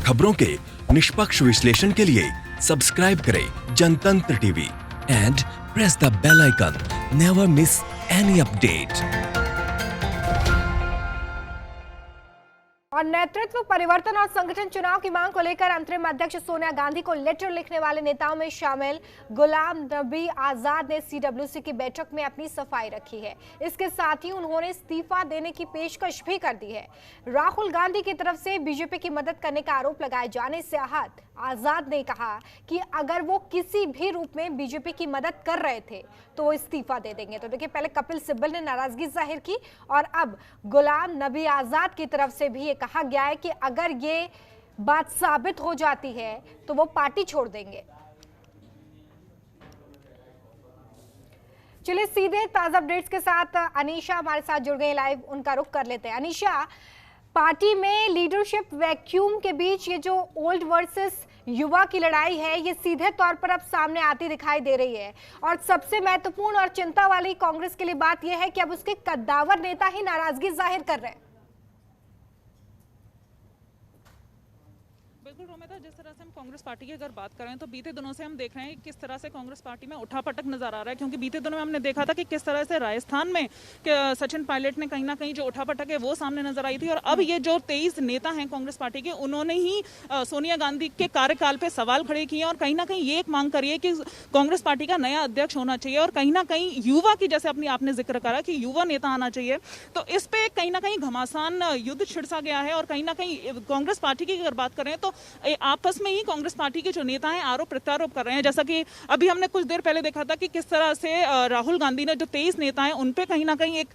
खबरों के निष्पक्ष विश्लेषण के लिए सब्सक्राइब करें Jantantra TV and press the bell icon. Never miss any update. और नेतृत्व परिवर्तन और संगठन चुनाव की मांग को लेकर अंतरिम अध्यक्ष सोनिया गांधी को लेटर लिखने वाले नेताओं में शामिल गुलाम नबी आजाद ने सीडब्ल्यूसी की बैठक में अपनी सफाई रखी है। इसके साथ ही उन्होंने इस्तीफा देने की पेशकश भी कर दी है। राहुल गांधी की तरफ से बीजेपी की मदद करने का आरोप लगाए जाने से आहत आजाद ने कहा कि अगर वो किसी भी रूप में बीजेपी की मदद कर रहे थे तो वो इस्तीफा दे देंगे। तो देखिए, पहले कपिल सिब्बल ने नाराजगी जाहिर की और अब गुलाम नबी आजाद की तरफ से भी ये कहा गया है कि अगर ये बात साबित हो जाती है तो वो पार्टी छोड़ देंगे। चलिए सीधे ताजा अपडेट्स के साथ अनीशा हमारे साथ जुड़ गई लाइव, उनका रुख कर लेते हैं। अनीशा, पार्टी में लीडरशिप वैक्यूम के बीच ये जो ओल्ड वर्सेस युवा की लड़ाई है, ये सीधे तौर पर अब सामने आती दिखाई दे रही है। और सबसे महत्वपूर्ण और चिंता वाली कांग्रेस के लिए बात यह है कि अब उसके कद्दावर नेता ही नाराजगी जाहिर कर रहे हैं। बिल्कुल रोमिता, जिस तरह से हम कांग्रेस पार्टी की अगर बात करें तो बीते दिनों से हम देख रहे हैं किस तरह से कांग्रेस पार्टी में उठापटक नजर आ रहा है। क्योंकि बीते दिनों में हमने देखा था कि किस तरह से राजस्थान में सचिन पायलट ने कहीं ना कहीं जो उठापटक है वो सामने नजर आई थी। और अब ये जो 23 नेता हैं कांग्रेस पार्टी के, उन्होंने ही सोनिया गांधी के कार्यकाल पे सवाल खड़े किए और कहीं ना कहीं ये एक मांग करी है कि कांग्रेस पार्टी का नया अध्यक्ष होना चाहिए और कहीं ना कहीं युवा की, जैसे आपने जिक्र करा कि युवा नेता आना चाहिए। तो इस पे कहीं ना कहीं घमासान युद्ध छिड़सा गया है। और कहीं ना कहीं कांग्रेस पार्टी की अगर बात करें तो आपस में ही कांग्रेस पार्टी के जो नेता हैं आरोप प्रत्यारोप कर रहे हैं। जैसा कि अभी हमने कुछ देर पहले देखा था कि किस तरह से राहुल गांधी ने जो 23 नेता हैं उन पे कहीं ना कहीं एक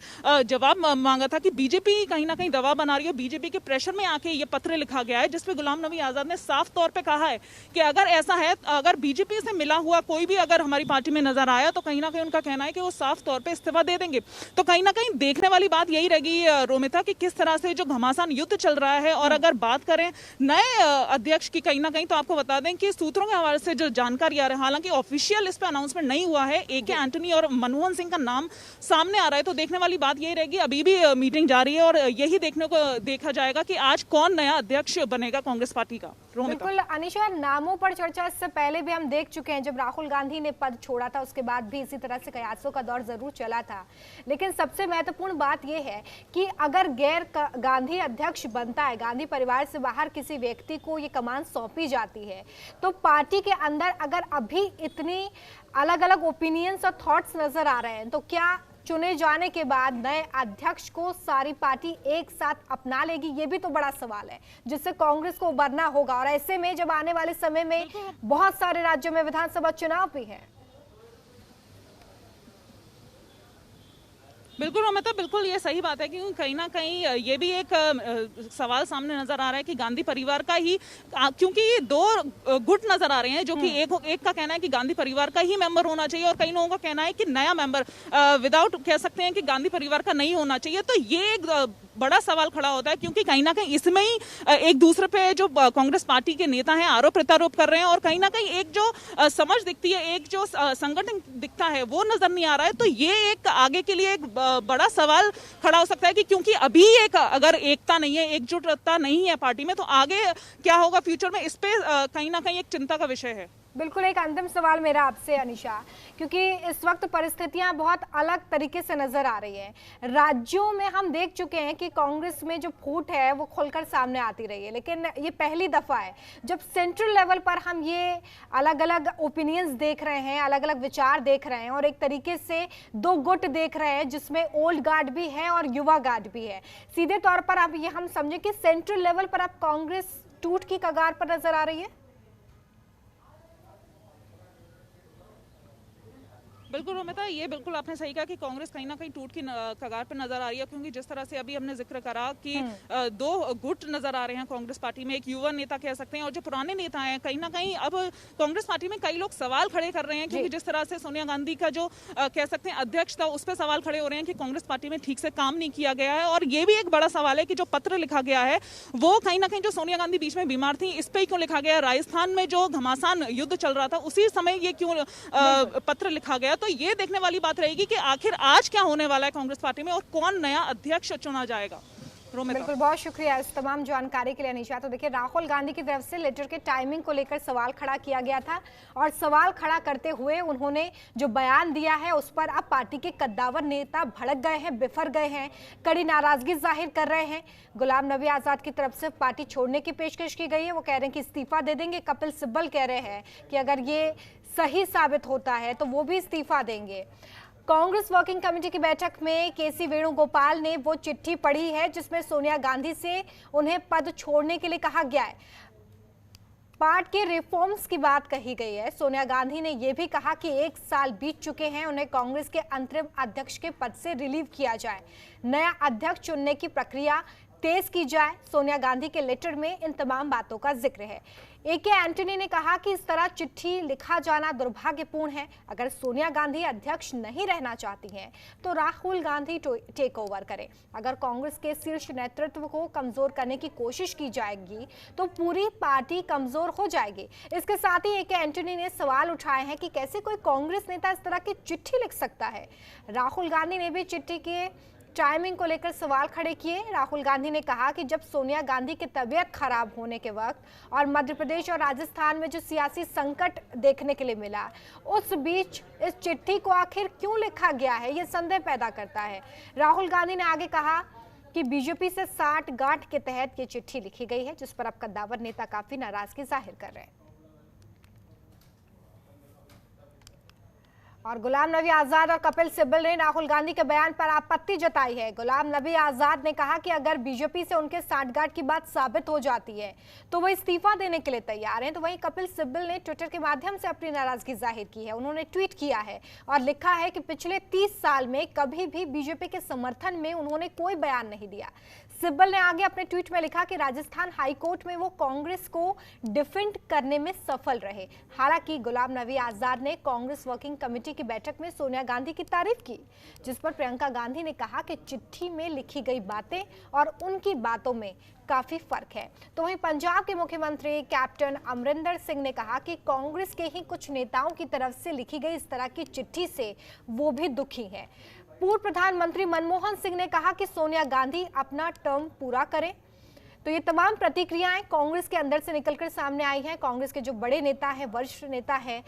जवाब मांगा था कि बीजेपी कहीं ना कहीं दबाव बना रही है। बीजेपी के प्रेशर में आके ये पत्र लिखा गया है जिसमें गुलाम नबी आजाद ने साफ तौर पे कहा है कि अगर ऐसा है, अगर बीजेपी से मिला हुआ कोई भी अगर हमारी पार्टी में नजर आया तो कहीं ना कहीं उनका कहना है कि वो साफ तौर पर इस्तीफा दे देंगे। तो कहीं ना कहीं देखने वाली बात यही रहेगी रोमिता कि किस तरह से जो घमासान युद्ध चल रहा है। और अगर बात करें नए अध्यक्ष की, कहीं ना कहीं तो आपको बता दें कि सूत्रों के हवाले से जो जानकारी आ रही है, हालांकि ऑफिशियल इस पे अनाउंसमेंट नहीं हुआ है, एके एंटनी और मनमोहन सिंह का नाम सामने आ रहा है। तो देखने वाली बात यही रहेगी, अभी भी मीटिंग जारी है और यही देखा जाएगा कि आज कौन नया अध्यक्ष बनेगा कांग्रेस पार्टी का। बिल्कुल अनीशा, नामों पर चर्चा इससे पहले भी हम देख चुके हैं। जब राहुल गांधी ने पद छोड़ा था उसके बाद भी इसी तरह से कयासों का दौर जरूर चला था। लेकिन सबसे महत्वपूर्ण बात यह है कि अगर गैर गांधी अध्यक्ष बनता है, गांधी परिवार से बाहर किसी व्यक्ति को ये कमान सौंपी जाती है, तो पार्टी के अंदर अगर अभी इतनी अलग अलग ओपिनियंस और थॉट्स नजर आ रहे हैं तो क्या चुने जाने के बाद नए अध्यक्ष को सारी पार्टी एक साथ अपना लेगी? ये भी तो बड़ा सवाल है जिससे कांग्रेस को उबरना होगा। और ऐसे में जब आने वाले समय में बहुत सारे राज्यों में विधानसभा चुनाव भी है। बिल्कुल रोमिता, बिल्कुल ये सही बात है कि कहीं ना कहीं ये भी एक सवाल सामने नजर आ रहा है कि गांधी परिवार का ही, क्योंकि ये दो गुट नजर आ रहे हैं जो कि एक का कहना है कि गांधी परिवार का ही मेंबर होना चाहिए और कई लोगों का कहना है कि नया मेंबर विदाउट कह सकते हैं कि गांधी परिवार का नहीं होना चाहिए। तो ये एक बड़ा सवाल खड़ा होता है क्योंकि कहीं ना कहीं इसमें ही एक दूसरे पे जो कांग्रेस पार्टी के नेता हैं आरोप प्रत्यारोप कर रहे हैं और कहीं ना कहीं एक जो समझ दिखती है, एक जो संगठन दिखता है वो नजर नहीं आ रहा है। तो ये एक आगे के लिए एक बड़ा सवाल खड़ा हो सकता है कि क्योंकि अभी एक अगर एकता नहीं है, एकजुटता नहीं है पार्टी में, तो आगे क्या होगा फ्यूचर में, इस पे कहीं ना कहीं एक चिंता का विषय है। बिल्कुल, एक अंतिम सवाल मेरा आपसे अनीशा, क्योंकि इस वक्त परिस्थितियां बहुत अलग तरीके से नजर आ रही हैं। राज्यों में हम देख चुके हैं कि कांग्रेस में जो फूट है वो खुलकर सामने आती रही है, लेकिन ये पहली दफा है जब सेंट्रल लेवल पर हम ये अलग अलग ओपिनियंस देख रहे हैं, अलग अलग विचार देख रहे हैं और एक तरीके से दो गुट देख रहे हैं जिसमें ओल्ड गार्ड भी है और युवा गार्ड भी है। सीधे तौर पर अब ये हम समझे कि सेंट्रल लेवल पर अब कांग्रेस टूट की कगार पर नजर आ रही है। बिल्कुल रोमिता, ये बिल्कुल आपने सही कहा कि कांग्रेस कहीं ना कहीं टूट की कगार पर नजर आ रही है। क्योंकि जिस तरह से अभी हमने जिक्र करा कि दो गुट नजर आ रहे हैं कांग्रेस पार्टी में, एक युवा नेता कह सकते हैं और जो पुराने नेता हैं, कहीं ना कहीं अब कांग्रेस पार्टी में कई लोग सवाल खड़े कर रहे हैं। क्योंकि जिस तरह से सोनिया गांधी का जो कह सकते हैं अध्यक्ष था, उस पर सवाल खड़े हो रहे हैं कि कांग्रेस पार्टी में ठीक से काम नहीं किया गया है। और ये भी एक बड़ा सवाल है कि जो पत्र लिखा गया है वो कहीं ना कहीं, जो सोनिया गांधी बीच में बीमार थी, इस पर ही क्यों लिखा गया? राजस्थान में जो घमासान युद्ध चल रहा था उसी समय ये क्यों पत्र लिखा गया? तो ये देखने वाली बात रहेगी कि आखिर आज क्या होने वाला है कांग्रेस पार्टी में और कौन नया अध्यक्ष चुना जाएगा। रोमिता। बिल्कुल, बहुत शुक्रिया इस तमाम जानकारी के लिए अनीशा। तो देखिए, राहुल गांधी की तरफ से लेटर के टाइमिंग को लेकर सवाल खड़ा किया गया था और सवाल खड़ा करते हुए उन्होंने जो बयान दिया है उस पर अब पार्टी के कद्दावर नेता भड़क गए हैं, बिफर गए हैं, कड़ी नाराजगी जाहिर कर रहे हैं। गुलाम नबी आजाद की तरफ से पार्टी छोड़ने की पेशकश की गई है, वो कह रहे हैं कि इस्तीफा दे देंगे। कपिल सिब्बल कह रहे हैं कि अगर ये सही साबित होता है तो वो भी इस्तीफा देंगे। कांग्रेस वर्किंग कमेटी की बैठक में केसी वेणुगोपाल ने वो चिट्ठी पढ़ी है जिसमें सोनिया गांधी से उन्हें पद छोड़ने के लिए कहा गया है। पार्टी के रिफॉर्म्स की बात कही गई है। सोनिया गांधी ने यह भी कहा कि 1 साल बीत चुके हैं, उन्हें कांग्रेस के अंतरिम अध्यक्ष के पद से रिलीव किया जाए, नया अध्यक्ष चुनने की प्रक्रिया तेज की जाए। सोनिया गांधी के लेटर में इन तमाम बातों का जिक्र है। AK एंटनी ने कहा कि इस तरह चिट्ठी लिखा जाना दुर्भाग्यपूर्ण है। अगर सोनिया गांधी अध्यक्ष नहीं रहना चाहती हैं तो राहुल गांधी टेक ओवर करें। अगर कांग्रेस के शीर्ष नेतृत्व को कमजोर करने की कोशिश की जाएगी तो पूरी पार्टी कमजोर हो जाएगी। इसके साथ ही AK एंटनी ने सवाल उठाए हैं कि कैसे कोई कांग्रेस नेता इस तरह की चिट्ठी लिख सकता है। राहुल गांधी ने भी चिट्ठी के टाइमिंग को लेकर सवाल खड़े किए। राहुल गांधी ने कहा कि जब सोनिया गांधी की तबीयत खराब होने के वक्त और मध्य प्रदेश और राजस्थान में जो सियासी संकट देखने के लिए मिला, उस बीच इस चिट्ठी को आखिर क्यों लिखा गया है, ये संदेह पैदा करता है। राहुल गांधी ने आगे कहा कि बीजेपी से साठगांठ के तहत ये चिट्ठी लिखी गई है, जिस पर अब कद्दावर नेता काफी नाराजगी जाहिर कर रहे हैं। और गुलाम नबी आजाद और कपिल सिब्बल ने राहुल गांधी के बयान पर आपत्ति जताई है। गुलाम नबी आजाद ने कहा कि अगर बीजेपी से उनके साठगांठ की बात साबित हो जाती है तो वो इस्तीफा देने के लिए तैयार हैं। तो वहीं कपिल सिब्बल ने ट्विटर के माध्यम से अपनी नाराजगी जाहिर की है। उन्होंने ट्वीट किया है और लिखा है कि पिछले 30 साल में कभी भी बीजेपी के समर्थन में उन्होंने कोई बयान नहीं दिया। सिब्बल ने आगे अपने ट्वीट में लिखा कि राजस्थान हाईकोर्ट में वो कांग्रेस को डिफेंड करने में सफल रहे। हालांकि गुलाम नबी आजाद ने कांग्रेस वर्किंग कमेटी की बैठक में सोनिया गांधी की तारीफ की, जिस पर प्रियंका गांधी ने कहा कि चिट्ठी में लिखी गई बातें और उनकी बातों में काफी फर्क है। तो वहीं पंजाब के मुख्यमंत्री कैप्टन अमरिंदर सिंह ने कहा कि कांग्रेस के ही कुछ नेताओं की तरफ से लिखी गई इस तरह की चिट्ठी से वो भी दुखी है। पूर्व प्रधानमंत्री मनमोहन सिंह ने कहा कि सोनिया गांधी अपना टर्म पूरा करें। तो ये तमाम प्रतिक्रियाएं कांग्रेस के अंदर से निकलकर सामने आई हैं। कांग्रेस के जो बड़े नेता हैं, वरिष्ठ नेता हैं,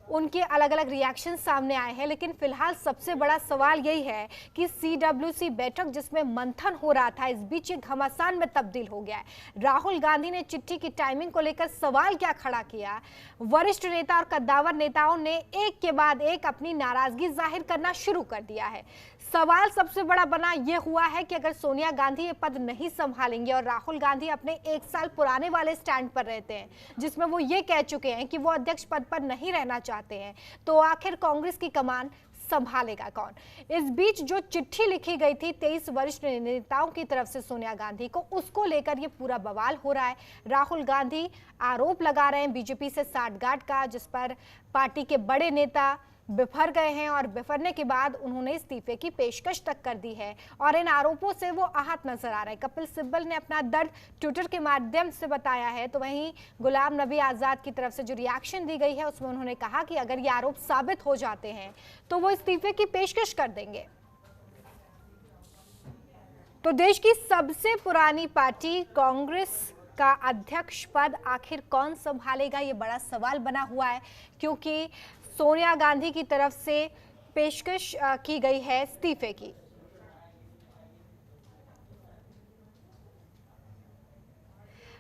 उनके अलग अलग रिएक्शन सामने आए हैं। लेकिन फिलहाल सबसे बड़ा सवाल यही है कि CWC बैठक जिसमें मंथन हो रहा था, इस बीच ये घमासान में तब्दील हो गया है। राहुल गांधी ने चिट्ठी की टाइमिंग को लेकर सवाल क्या खड़ा किया, वरिष्ठ नेता और कद्दावर नेताओं ने एक के बाद एक अपनी नाराजगी जाहिर करना शुरू कर दिया है। सवाल सबसे बड़ा बना यह हुआ है कि अगर सोनिया गांधी ये पद नहीं संभालेंगे और राहुल गांधी अपने 1 साल पुराने वाले स्टैंड पर रहते हैं, जिसमें वो ये कह चुके हैं कि वो अध्यक्ष पद पर नहीं रहना चाहते हैं, तो आखिर कांग्रेस की कमान संभालेगा कौन। इस बीच जो चिट्ठी लिखी गई थी 23 वरिष्ठ नेताओं की तरफ से सोनिया गांधी को, उसको लेकर ये पूरा बवाल हो रहा है। राहुल गांधी आरोप लगा रहे हैं बीजेपी से साठगांठ का, जिस पर पार्टी के बड़े नेता बिफर गए हैं और बिफरने के बाद उन्होंने इस्तीफे की पेशकश तक कर दी है और इन आरोपों से वो आहत नजर आ रहे हैं। कपिल सिब्बल ने अपना दर्द ट्विटर के माध्यम से बताया है। तो वहीं गुलाम नबी आजाद की तरफ से जो रिएक्शन दी गई है उसमें उन्होंने कहा कि अगर ये आरोप साबित हो जाते हैं तो वो इस्तीफे की पेशकश कर देंगे। तो देश की सबसे पुरानी पार्टी कांग्रेस का अध्यक्ष पद आखिर कौन संभालेगा, ये बड़ा सवाल बना हुआ है, क्योंकि सोनिया गांधी की तरफ से पेशकश की गई है इस्तीफे की।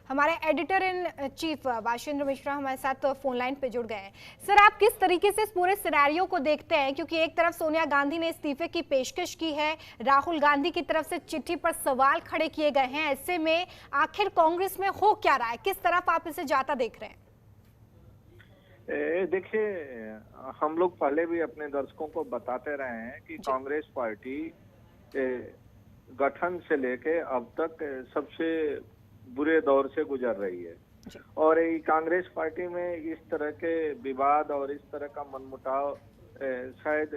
हमारे एडिटर इन चीफ वाशिंद्र मिश्रा हमारे साथ फोन लाइन पे जुड़ गए हैं। सर, आप किस तरीके से इस पूरे सिनेरियो को देखते हैं, क्योंकि एक तरफ सोनिया गांधी ने इस्तीफे की पेशकश की है, राहुल गांधी की तरफ से चिट्ठी पर सवाल खड़े किए गए हैं, ऐसे में आखिर कांग्रेस में हो क्या रहा है, किस तरफ आप इसे जाता देख रहे हैं? देखिए, हम लोग पहले भी अपने दर्शकों को बताते रहे हैं कि कांग्रेस पार्टी गठन से लेके अब तक सबसे बुरे दौर से गुजर रही है और कांग्रेस पार्टी में इस तरह के विवाद और इस तरह का मनमुटाव शायद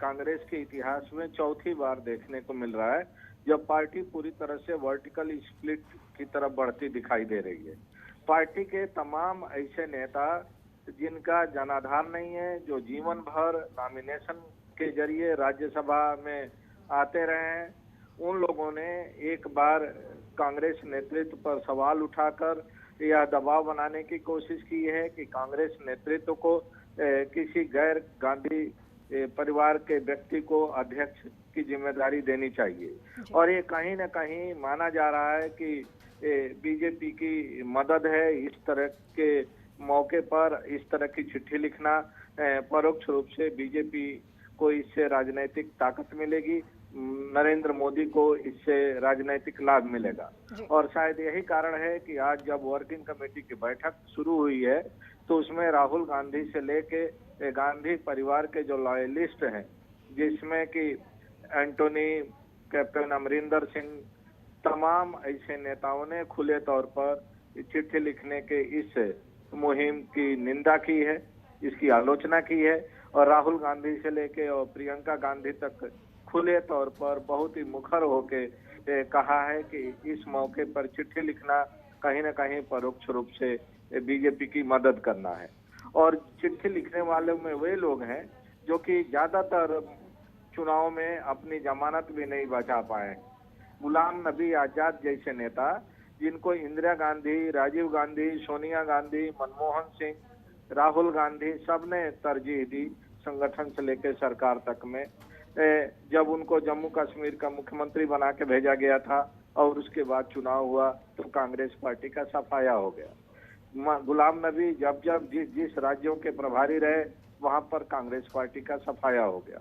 कांग्रेस के इतिहास में चौथी बार देखने को मिल रहा है, जब पार्टी पूरी तरह से वर्टिकल स्प्लिट की तरफ बढ़ती दिखाई दे रही है। पार्टी के तमाम ऐसे नेता जिनका जनाधार नहीं है, जो जीवन भर नॉमिनेशन के जरिए राज्यसभा में आते रहे हैं, उन लोगों ने एक बार कांग्रेस नेतृत्व पर सवाल उठाकर यह दबाव बनाने की कोशिश की है कि कांग्रेस नेतृत्व को किसी गैर गांधी परिवार के व्यक्ति को अध्यक्ष की जिम्मेदारी देनी चाहिए। और ये कहीं न कहीं माना जा रहा है कि बीजेपी की मदद है इस तरह के मौके पर इस तरह की चिट्ठी लिखना। परोक्ष रूप से बीजेपी को इससे राजनीतिक ताकत मिलेगी, नरेंद्र मोदी को इससे राजनीतिक लाभ मिलेगा। और शायद यही कारण है कि आज जब वर्किंग कमेटी की बैठक शुरू हुई है तो उसमें राहुल गांधी से लेके गांधी परिवार के जो लॉयलिस्ट हैं, जिसमें कि एंटोनी, कैप्टन अमरिंदर सिंह, तमाम ऐसे नेताओं ने खुले तौर पर चिट्ठी लिखने के इस मुहिम की निंदा की है, इसकी आलोचना की है। और राहुल गांधी से लेके और प्रियंका गांधी तक खुले तौर पर बहुत ही मुखर होके कहा है कि इस मौके पर चिट्ठी लिखना कहीं न कहीं परोक्ष रूप से बीजेपी की मदद करना है। और चिट्ठी लिखने वालों में वे लोग हैं जो कि ज्यादातर चुनाव में अपनी जमानत भी नहीं बचा पाए। गुलाम नबी आजाद जैसे नेता, जिनको इंदिरा गांधी, राजीव गांधी, सोनिया गांधी, मनमोहन सिंह, राहुल गांधी सबने तरजीह दी संगठन से लेकर सरकार तक में, जब उनको जम्मू कश्मीर का मुख्यमंत्री बना के भेजा गया था और उसके बाद चुनाव हुआ तो कांग्रेस पार्टी का सफाया हो गया। गुलाम नबी जब जिस राज्यों के प्रभारी रहे वहां पर कांग्रेस पार्टी का सफाया हो गया।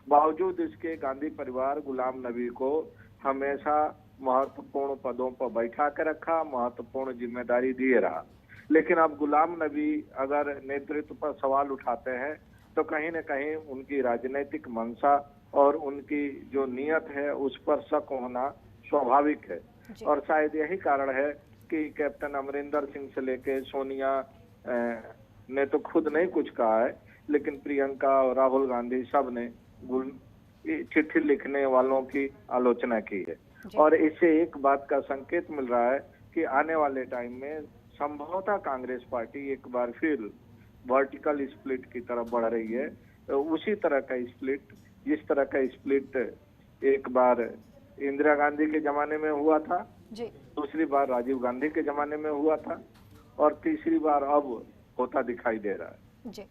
बावजूद इसके गांधी परिवार गुलाम नबी को हमेशा महत्वपूर्ण पदों पर बैठा के रखा, महत्वपूर्ण जिम्मेदारी दिए रहा। लेकिन अब गुलाम नबी अगर नेतृत्व पर सवाल उठाते हैं तो कहीं न कहीं उनकी राजनीतिक मंशा और उनकी जो नीयत है उस पर शक होना स्वाभाविक है। और शायद यही कारण है कि कैप्टन अमरिंदर सिंह से लेके सोनिया ने तो खुद नहीं कुछ कहा है, लेकिन प्रियंका और राहुल गांधी सब ने चिट्ठी लिखने वालों की आलोचना की है। और इससे एक बात का संकेत मिल रहा है कि आने वाले टाइम में संभवतः कांग्रेस पार्टी एक बार फिर वर्टिकल स्प्लिट की तरफ बढ़ रही है। तो उसी तरह का स्प्लिट, जिस तरह का स्प्लिट एक बार इंदिरा गांधी के जमाने में हुआ था, दूसरी बार राजीव गांधी के जमाने में हुआ था और तीसरी बार अब होता दिखाई दे रहा है। जी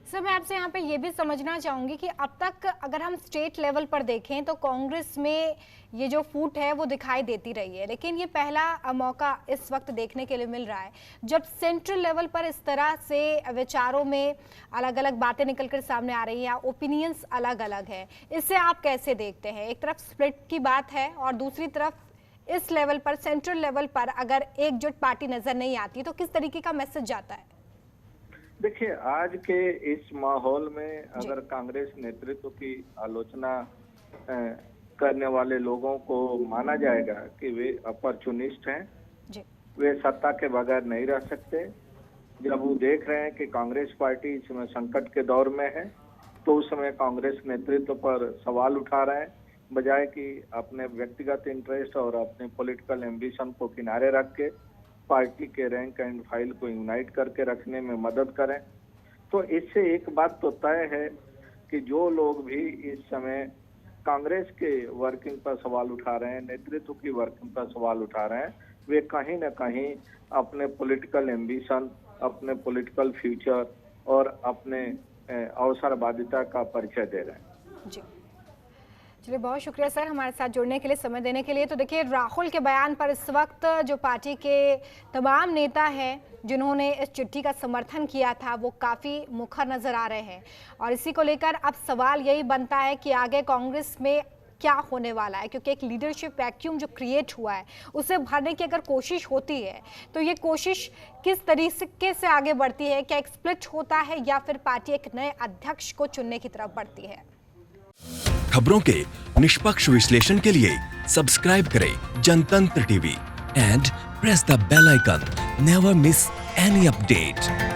सर, मैं आपसे यहाँ पे ये भी समझना चाहूंगी कि अब तक अगर हम स्टेट लेवल पर देखें तो कांग्रेस में ये जो फूट है वो दिखाई देती रही है, लेकिन ये पहला मौका इस वक्त देखने के लिए मिल रहा है जब सेंट्रल लेवल पर इस तरह से विचारों में अलग अलग बातें निकलकर सामने आ रही हैं, ओपिनियंस अलग अलग है। इससे आप कैसे देखते हैं? एक तरफ स्प्लिट की बात है और दूसरी तरफ इस लेवल पर, सेंट्रल लेवल पर अगर एकजुट पार्टी नजर नहीं आती तो किस तरीके का मैसेज जाता है? देखिए, आज के इस माहौल में अगर कांग्रेस नेतृत्व की आलोचना करने वाले लोगों को माना जाएगा कि वे अपॉर्चुनिस्ट हैं, वे सत्ता के बगैर नहीं रह सकते, जब वो देख रहे हैं कि कांग्रेस पार्टी इसमें संकट के दौर में है तो उस समय कांग्रेस नेतृत्व पर सवाल उठा रहे हैं, बजाय कि अपने व्यक्तिगत इंटरेस्ट और अपने पॉलिटिकल एम्बिशन को किनारे रख के पार्टी के रैंक एंड फाइल को यूनाइट करके रखने में मदद करें। तो इससे एक बात तो तय है कि जो लोग भी इस समय कांग्रेस के वर्किंग पर सवाल उठा रहे हैं, नेतृत्व की वर्किंग पर सवाल उठा रहे हैं, वे कहीं न कहीं अपने पॉलिटिकल एम्बिशन, अपने पॉलिटिकल फ्यूचर और अपने अवसरवादिता का परिचय दे रहे हैं। जी चलिए, बहुत शुक्रिया सर हमारे साथ जुड़ने के लिए, समय देने के लिए। तो देखिए, राहुल के बयान पर इस वक्त जो पार्टी के तमाम नेता हैं जिन्होंने इस चिट्ठी का समर्थन किया था वो काफ़ी मुखर नज़र आ रहे हैं और इसी को लेकर अब सवाल यही बनता है कि आगे कांग्रेस में क्या होने वाला है, क्योंकि एक लीडरशिप वैक्यूम जो क्रिएट हुआ है उसे भरने की अगर कोशिश होती है तो ये कोशिश किस तरीके से आगे बढ़ती है? क्या एक स्प्लिट होता है या फिर पार्टी एक नए अध्यक्ष को चुनने की तरफ बढ़ती है? खबरों के निष्पक्ष विश्लेषण के लिए सब्सक्राइब करें Jantantra TV and press the bell icon. Never miss any update.